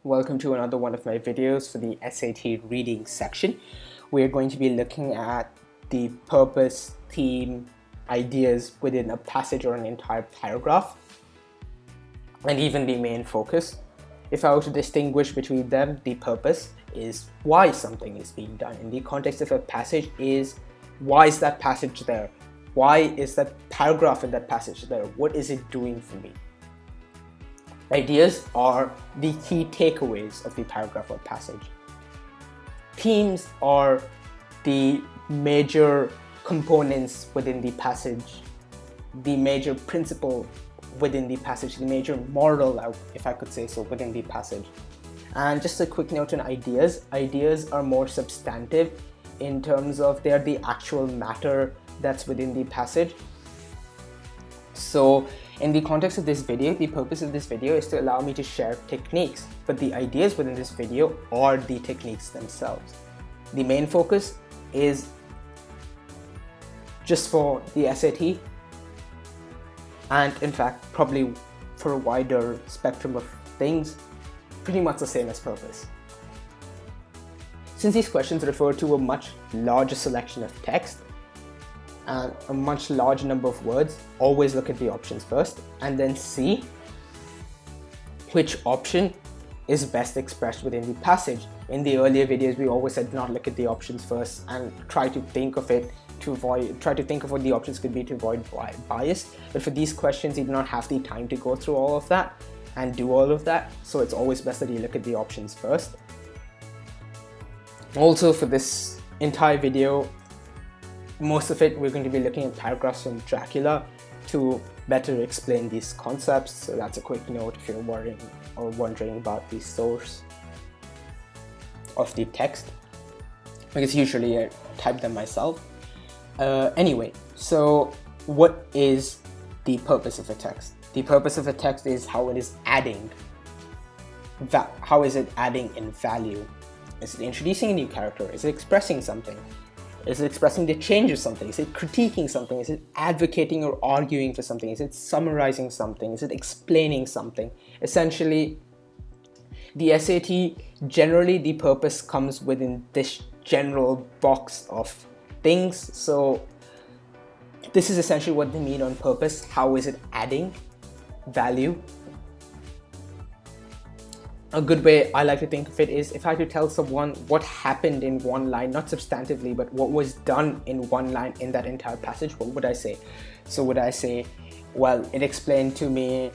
Welcome to another one of my videos for the SAT reading section. We're going to be looking at the purpose, theme, ideas within a passage or an entire paragraph, and even the main focus. If I were to distinguish between them, the purpose is why something is being done. In the context of a passage is why is that passage there? Why is that paragraph in that passage there? What is it doing for me? Ideas are the key takeaways of the paragraph or passage. Themes are the major components within the passage, the major principle within the passage, the major moral, if I could say so, within the passage. And just a quick note on ideas. Ideas are more substantive in terms of they're the actual matter that's within the passage. So in the context of this video, the purpose of this video is to allow me to share techniques, but the ideas within this video are the techniques themselves. The main focus is just for the SAT, and in fact probably for a wider spectrum of things, pretty much the same as purpose. Since these questions refer to a much larger selection of text and a much larger number of words, always look at the options first and then see which option is best expressed within the passage. In the earlier videos, we always said not look at the options first and try to think of what the options could be to avoid bias. But for these questions, you do not have the time to go through all of that and do all of that. So it's always best that you look at the options first. Also, for this entire video, most of it we're going to be looking at paragraphs from Dracula to better explain these concepts. So that's a quick note if you're worrying or wondering about the source of the text, because usually I type them myself. Anyway, so what is the purpose of a text? The purpose of a text is how it is adding. How is it adding in value? Is it introducing a new character? Is it expressing something? Is it expressing the change of something? Is it critiquing something? Is it advocating or arguing for something? Is it summarizing something? Is it explaining something? Essentially, the SAT, generally the purpose comes within this general box of things. So this is essentially what they mean on purpose. How is it adding value? A good way I like to think of it is if I had to tell someone what happened in one line, not substantively, but what was done in one line in that entire passage, what would I say? So would I say, well, it explained to me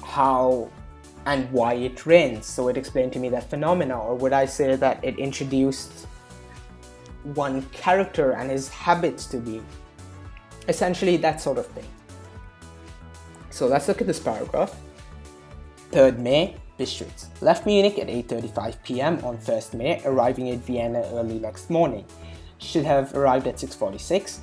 how and why it rains, so it explained to me that phenomena? Or would I say that it introduced one character and his habits to me? Essentially that sort of thing. So let's look at this paragraph. 3rd May, Bistritz. Left Munich at 8:35 p.m. on 1st May, arriving at Vienna early next morning. Should have arrived at 6:46,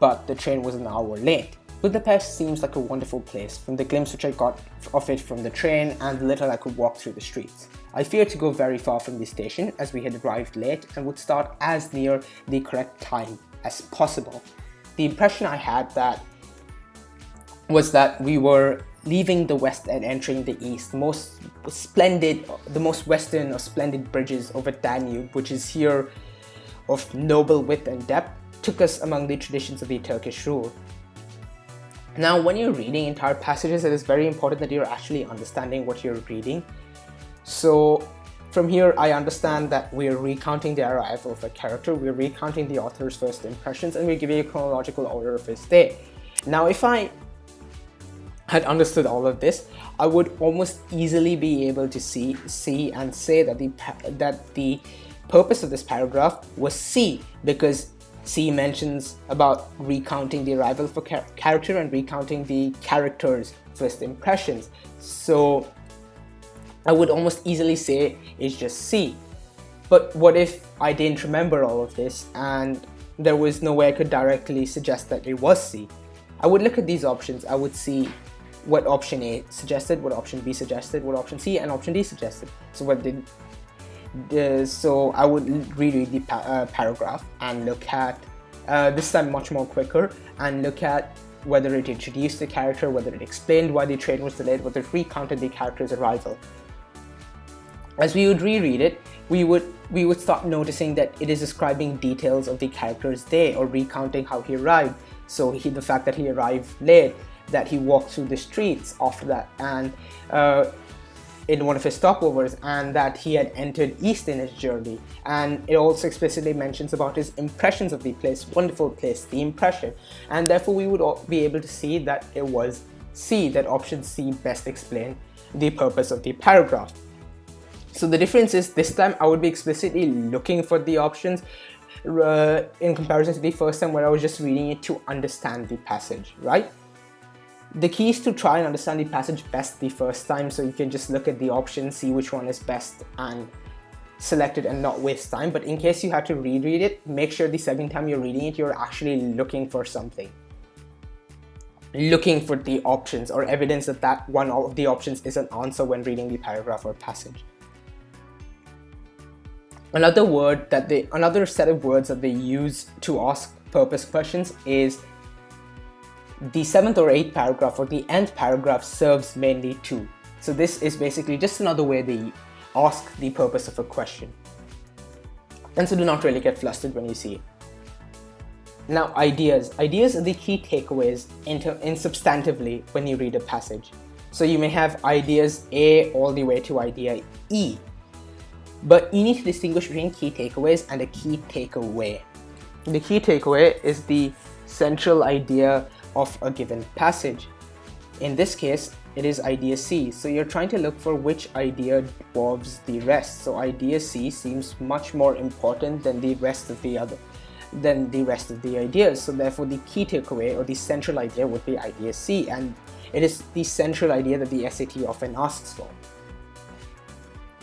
but the train was an hour late. Budapest seems like a wonderful place, from the glimpse which I got of it from the train and the little I could walk through the streets. I feared to go very far from the station, as we had arrived late and would start as near the correct time as possible. The impression I had was that we were leaving the west and entering the east. The most western or splendid bridges over Danube, which is here of noble width and depth, took us among the traditions of the Turkish rule. Now, when you're reading entire passages, it is very important that you're actually understanding what you're reading. So from here, I understand that we're recounting the arrival of a character, we're recounting the author's first impressions, and we're giving a chronological order of his day. Now, if I had understood all of this, I would almost easily be able to see and say that the purpose of this paragraph was C, because C mentions about recounting the arrival of a character and recounting the character's first impressions. So I would almost easily say it's just C. But what if I didn't remember all of this and there was no way I could directly suggest that it was C? I would look at these options. I would see what option A suggested, what option B suggested, what option C and option D suggested. So so I would reread the paragraph and look at, this time much more quicker, and look at whether it introduced the character, whether it explained why the train was delayed, whether it recounted the character's arrival. As we would reread it, we would start noticing that it is describing details of the character's day or recounting how he arrived. So the fact that he arrived late, that he walked through the streets after that, and in one of his stopovers, and that he had entered East in his journey. And it also explicitly mentions about his impressions of the place, wonderful place, the impression. And therefore we would be able to see that it was C, that option C best explained the purpose of the paragraph. So the difference is this time I would be explicitly looking for the options in comparison to the first time where I was just reading it to understand the passage, right? The key is to try and understand the passage best the first time, so you can just look at the options, see which one is best and select it and not waste time. But in case you had to reread it, make sure the second time you're reading it, you're actually looking for something. Looking for the options or evidence that one of the options is an answer when reading the paragraph or passage. Another set of words that they use to ask purpose questions is the 7th or 8th paragraph, or the nth paragraph, serves mainly to. So this is basically just another way they ask the purpose of a question. And so do not really get flustered when you see it. Now, ideas. Ideas are the key takeaways in substantively when you read a passage. So you may have ideas A all the way to idea E. But you need to distinguish between key takeaways and a key takeaway. The key takeaway is the central idea of a given passage. In this case, it is idea C. So you're trying to look for which idea dwarfs the rest. So idea C seems much more important than the rest of the ideas. So therefore the key takeaway or the central idea would be idea C, and it is the central idea that the SAT often asks for.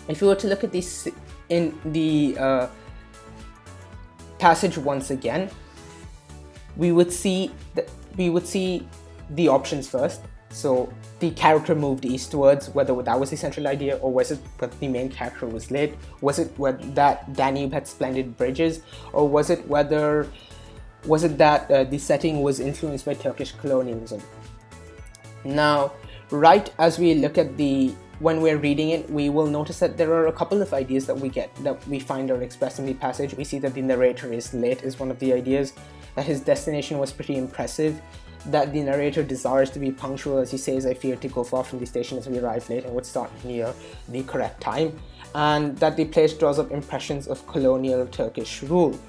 If you were to look at this in the passage once again, we would see the options first. So the character moved eastwards, whether that was the central idea, or was it that the main character was late? Was it that Danube had splendid bridges, or was it that the setting was influenced by Turkish colonialism? Now, right as we look at when we're reading it, we will notice that there are a couple of ideas that we find are expressed in the passage. We see that the narrator is late is one of the ideas, that his destination was pretty impressive, that the narrator desires to be punctual, as he says, I fear to go far from the station as we arrive late and would start near the correct time, and that the place draws up impressions of colonial Turkish rule.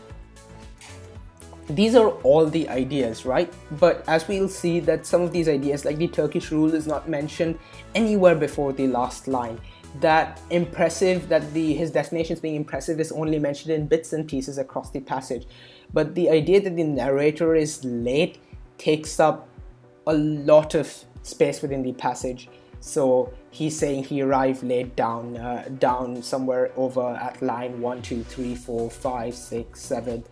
These are all the ideas, right? But as we'll see that some of these ideas, like the Turkish rule, is not mentioned anywhere before the last line. That his destinations being impressive is only mentioned in bits and pieces across the passage. But the idea that the narrator is late takes up a lot of space within the passage. So he's saying he arrived late down somewhere over at line 1, 2, 3, 4, 5, 6, 7.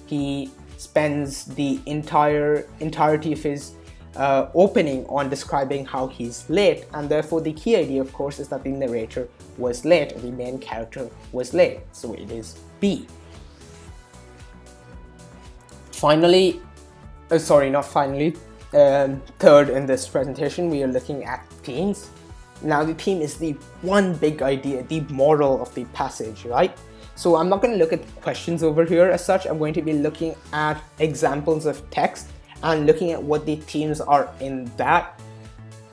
He spends the entirety of his opening on describing how he's late, and therefore the key idea, of course, is that the narrator was late, or the main character was late. So it is B. Third in this presentation, we are looking at themes. Now, the theme is the one big idea, the moral of the passage, right? So I'm not going to look at questions over here as such. I'm going to be looking at examples of text and looking at what the themes are in that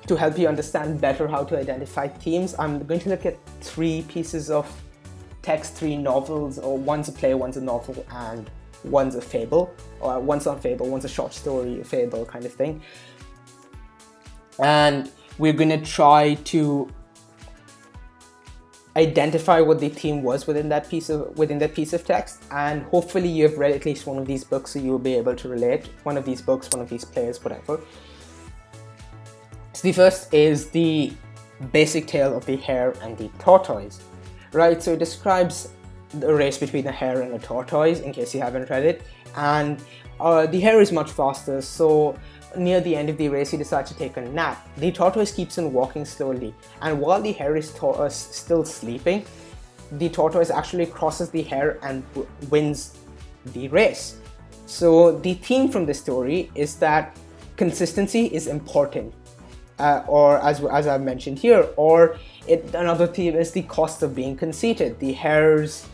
to help you understand better how to identify themes. I'm going to look at 3 pieces of text, 3 novels, or one's a play, one's a novel, and one's a fable, or one's not a fable, one's a short story, a fable kind of thing. And we're going to try to identify what the theme was within that piece of text, and hopefully you have read at least one of these books, so you'll be able to relate. One of these books, one of these plays, whatever. So the first is the basic tale of the hare and the tortoise, right? So it describes the race between a hare and a tortoise, in case you haven't read it, and the hare is much faster, so near the end of the race he decides to take a nap. The tortoise keeps on walking slowly, and while the hare is still sleeping, the tortoise actually crosses the hare and wins the race. So the theme from the story is that consistency is important, or as I've mentioned here, or another theme is the cost of being conceited. The hare's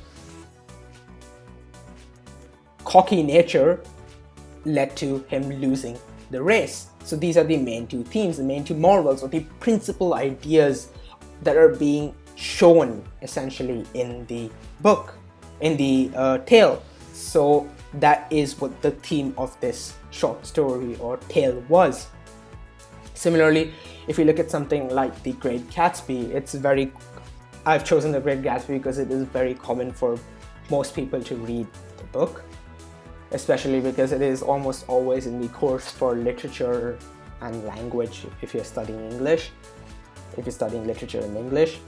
cocky nature led to him losing the race. So these are the main two themes, the main two morals, or the principal ideas that are being shown essentially in the book, in the tale. So that is what the theme of this short story or tale was. Similarly, if you look at something like The Great Gatsby, I've chosen The Great Gatsby because it is very common for most people to read the book, especially because it is almost always in the course for literature and language if you're studying English, if you're studying literature in English.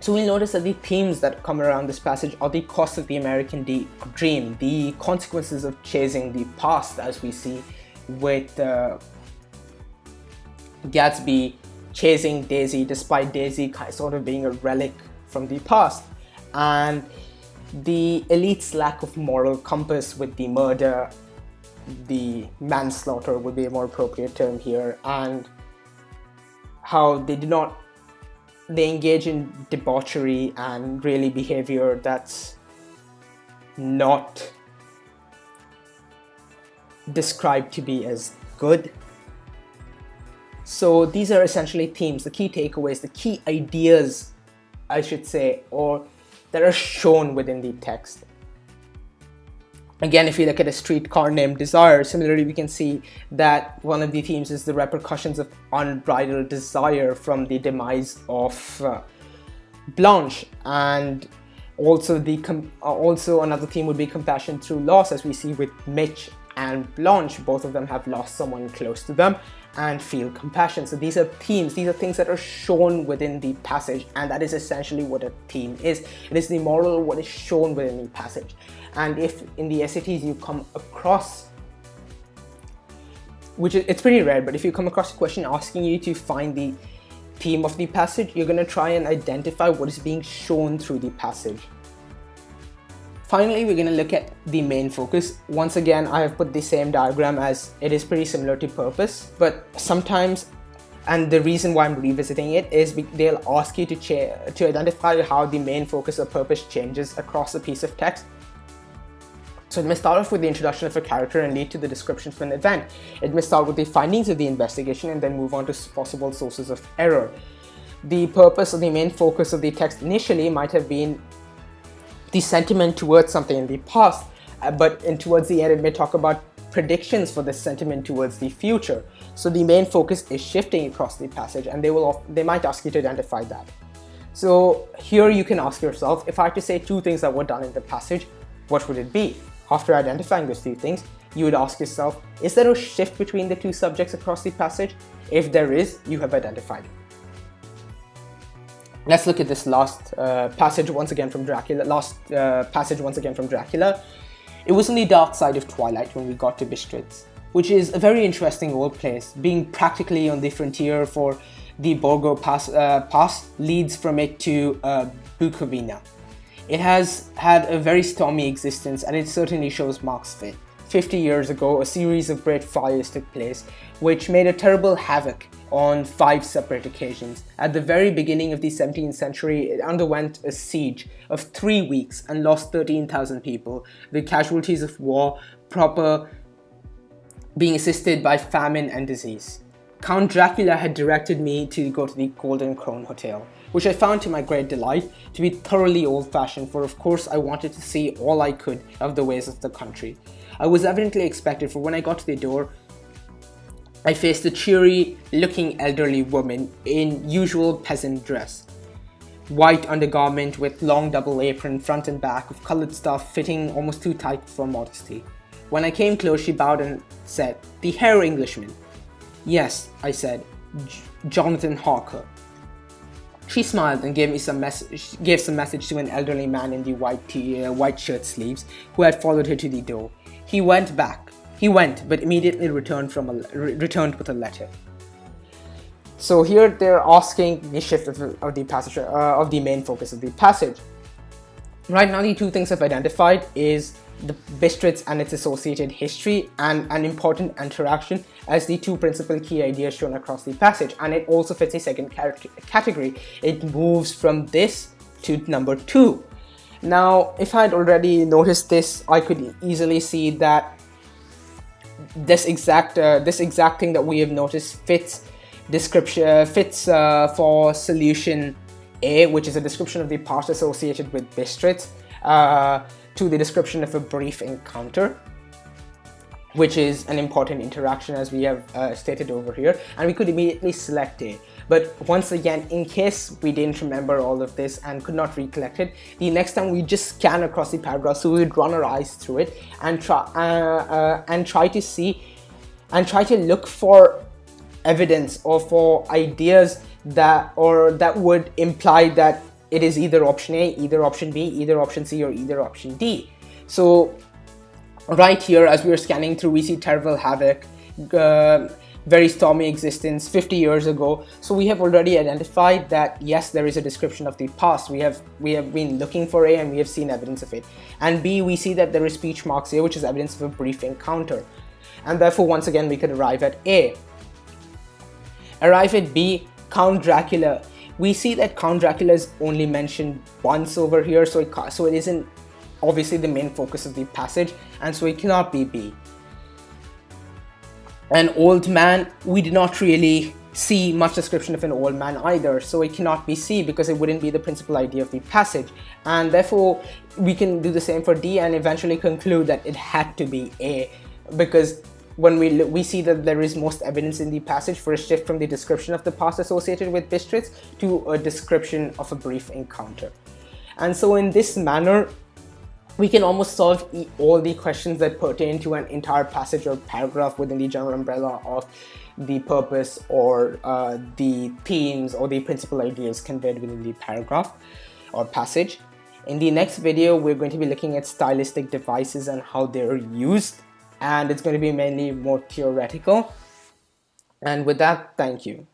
So we'll notice that the themes that come around this passage are the cost of the American dream, the consequences of chasing the past, as we see with Gatsby chasing Daisy despite Daisy sort of being a relic from the past, and the elite's lack of moral compass with the murder, the manslaughter would be a more appropriate term here, and how they engage in debauchery and really behavior that's not described to be as good. So these are essentially themes, the key takeaways, the key ideas, I should say, or that are shown within the text. Again, if you look at A Streetcar Named Desire, similarly we can see that one of the themes is the repercussions of unbridled desire from the demise of Blanche, and also another theme would be compassion through loss, as we see with Mitch and Blanche. Both of them have lost someone close to them and feel compassion. So these are themes, these are things that are shown within the passage, and that is essentially what a theme is. It is the moral of what is shown within the passage. And if in the SATs you come across, it's pretty rare, but if you come across a question asking you to find the theme of the passage, you're going to try and identify what is being shown through the passage. Finally, we're going to look at the main focus. Once again, I have put the same diagram as it is pretty similar to purpose, but sometimes, and the reason why I'm revisiting it is they'll ask you to identify how the main focus or purpose changes across a piece of text. So it may start off with the introduction of a character and lead to the description of an event. It may start with the findings of the investigation and then move on to possible sources of error. The purpose or the main focus of the text initially might have been the sentiment towards something in the past, but towards the end it may talk about predictions for this sentiment towards the future. So the main focus is shifting across the passage, and they might ask you to identify that. So here you can ask yourself, if I had to say two things that were done in the passage, what would it be? After identifying those two things, you would ask yourself, is there a shift between the two subjects across the passage? If there is, you have identified it. Let's look at this last passage once again from Dracula. It was on the dark side of twilight when we got to Bistritz, which is a very interesting old place, being practically on the frontier for the Borgo Pass leads from it to Bukovina. It has had a very stormy existence, and it certainly shows Mark's fate. 50 years ago, a series of great fires took place, which made a terrible havoc on 5 separate occasions. At the very beginning of the 17th century, it underwent a siege of 3 weeks and lost 13,000 people, the casualties of war proper being assisted by famine and disease. Count Dracula had directed me to go to the Golden Crown Hotel, which I found to my great delight to be thoroughly old-fashioned, for of course I wanted to see all I could of the ways of the country. I was evidently expected, for when I got to the door, I faced a cheery-looking elderly woman in usual peasant dress. White undergarment with long double apron front and back of coloured stuff fitting almost too tight for modesty. When I came close, she bowed and said, "The Herr Englishman." "Yes," I said, "Jonathan Harker." She smiled and gave some message to an elderly man in the white shirt sleeves who had followed her to the door. He went, but immediately returned with a letter. So here they're asking the shift of the passage, of the main focus of the passage. Right now, the two things I've identified is the Bistritz and its associated history, and an important interaction as the two principal key ideas shown across the passage. And it also fits a second category. It moves from this to number 2. Now, if I had already noticed this, I could easily see that this exact thing that we have noticed fits for solution A, which is a description of the past associated with Bistritz, to the description of a brief encounter, which is an important interaction as we have stated over here, and we could immediately select A. But once again, in case we didn't remember all of this and could not recollect it, the next time we just scan across the paragraph, so we would run our eyes through it and try to look for evidence or for ideas that would imply that it is either option A, either option B, either option C, or either option D. So right here, as we are scanning through, we see terrible havoc, very stormy existence 50 years ago. So we have already identified that yes, there is a description of the past. We have been looking for A and we have seen evidence of it. And B, we see that there is speech marks here, which is evidence of a brief encounter. And therefore, once again, we could arrive at A. Arrive at B, Count Dracula. We see that Count Dracula is only mentioned once over here, so it isn't obviously the main focus of the passage, and so it cannot be B. An old man, we did not really see much description of an old man either, so it cannot be C because it wouldn't be the principal idea of the passage, and therefore we can do the same for D and eventually conclude that it had to be A, because when we see that there is most evidence in the passage for a shift from the description of the past associated with Bistritz to a description of a brief encounter. And so in this manner, we can almost solve all the questions that pertain to an entire passage or paragraph within the general umbrella of the purpose or the themes or the principal ideas conveyed within the paragraph or passage. In the next video, we're going to be looking at stylistic devices and how they're used, and it's going to be mainly more theoretical. And with that, thank you.